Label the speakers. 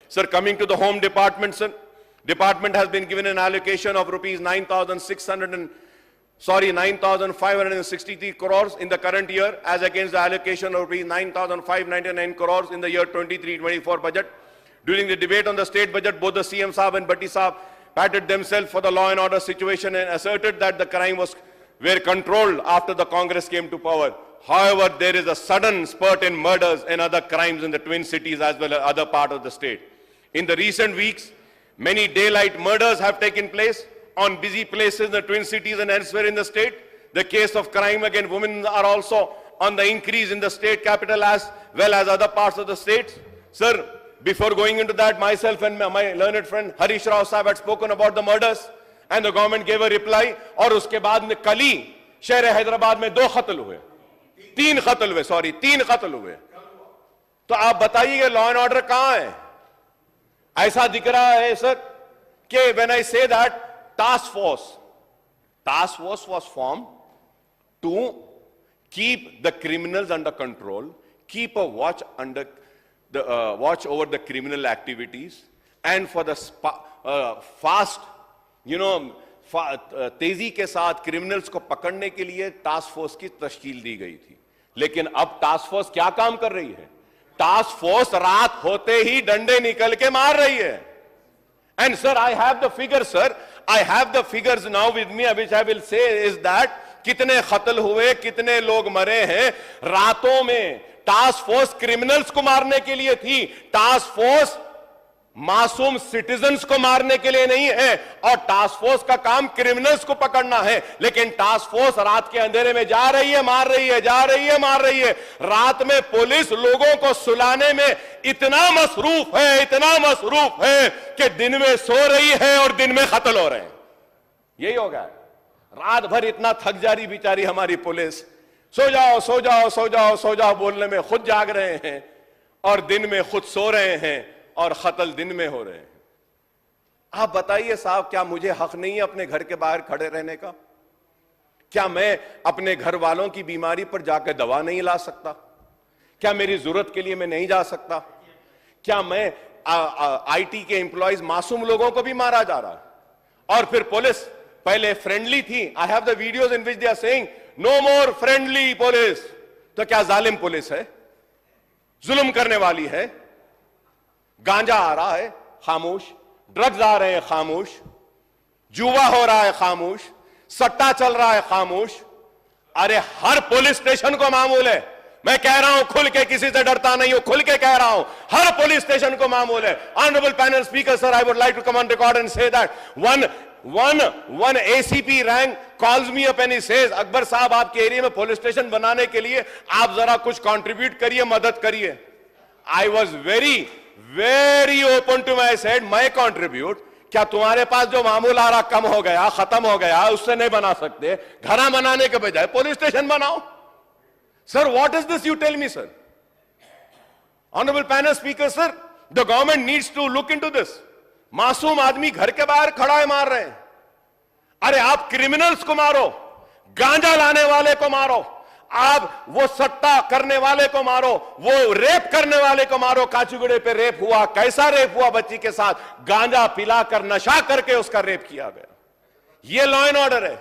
Speaker 1: Sir, coming to the home department, sir, department has been given an allocation of rupees 9,563 crores in the current year, as against the allocation of rupees 9,599 crores in the year 23-24 budget. During the debate on the state budget, both the CM Saab and Bhatti Saab patted themselves for the law and order situation and asserted that the crime were controlled after the Congress came to power. However, there is a sudden spurt in murders and other crimes in the Twin Cities as well as other parts of the state. In the recent weeks, many daylight murders have taken place on busy places in the Twin Cities and elsewhere in the state. The case of crime against women are also on the increase in the state capital as well as other parts of the state. Sir, before going into that, myself and my learned friend Harish Rao Sahab had spoken about the murders and the government gave a reply. और उसके बाद में कल ही शहर हैदराबाद में 3 कत्ल हुए. तो आप बताइए लॉ एंड ऑर्डर कहां है? ऐसा दिख रहा है सर कि when I say that task force was formed to keep the criminals under control, keep a watch over the criminal activities, and for the fast, तेजी के साथ क्रिमिनल्स को पकड़ने के लिए टास्क फोर्स की तश्कील दी गई थी. लेकिन अब टास्क फोर्स क्या काम कर रही है? टास्क फोर्स रात होते ही डंडे निकल के मार रही है. And sir, I have the figures now with me, which I will say is that कितने कत्ल हुए, कितने लोग मरे हैं रातों में. टास्क फोर्स क्रिमिनल्स को मारने के लिए थी. टास्क फोर्स मासूम सिटीजन्स को मारने के लिए नहीं है. और टास्क फोर्स का काम क्रिमिनल्स को पकड़ना है. लेकिन टास्क फोर्स रात के अंधेरे में जा रही है, मार रही है, जा रही है, मार रही है. रात में पुलिस लोगों को सुलाने में इतना मसरूफ है कि दिन में सो रही है और दिन में कत्ल हो रहे हैं. यही होगा. रात भर इतना थक जा रही बेचारी हमारी पुलिस. सो जाओ बोलने में खुद जाग रहे हैं और दिन में खुद सो रहे हैं और कत्ल दिन में हो रहे हैं. आप बताइए साहब, क्या मुझे हक नहीं है अपने घर के बाहर खड़े रहने का? क्या मैं अपने घर वालों की बीमारी पर जाकर दवा नहीं ला सकता? क्या मेरी जरूरत के लिए मैं नहीं जा सकता? क्या मैं आईटी के एम्प्लॉयज मासूम लोगों को भी मारा जा रहा है? और फिर पुलिस पहले फ्रेंडली थी. I have the videos in which they are saying no more friendly police. तो क्या जालिम पुलिस है? जुल्म करने वाली है? गांजा आ रहा है, खामोश. ड्रग्स आ रहे हैं, खामोश. जुआ हो रहा है, खामोश. सट्टा चल रहा है, खामोश. अरे हर पुलिस स्टेशन को मामूल है. मैं कह रहा हूं खुल के, किसी से डरता नहीं हूं, खुल के कह रहा हूं, हर पुलिस स्टेशन को मामूल है. Honourable panel speaker sir, I would like to come on record and say that one ACP rank calls me up and he says, Akbar साहब आपके एरिया में पुलिस स्टेशन बनाने के लिए आप जरा कुछ कंट्रीब्यूट करिए, मदद करिए. I was very open to my said, मैं कंट्रीब्यूट. क्या तुम्हारे पास जो मामूल आ रहा कम हो गया, खत्म हो गया, उससे नहीं बना सकते? घरा बनाने के बजाय पुलिस स्टेशन बनाओ. Sir, what is this you tell me, sir? Honorable panel speaker, sir, the government needs to look into this. मासूम आदमी घर के बाहर खड़ा है, मार रहे हैं. अरे आप क्रिमिनल्स को मारो, गांजा लाने वाले को मारो, आप वो सट्टा करने वाले को मारो, वो रेप करने वाले को मारो. काचीगुड़े पे रेप हुआ, कैसा रेप हुआ? बच्ची के साथ गांजा पिलाकर, नशा करके उसका रेप किया गया. ये लॉ एंड ऑर्डर है.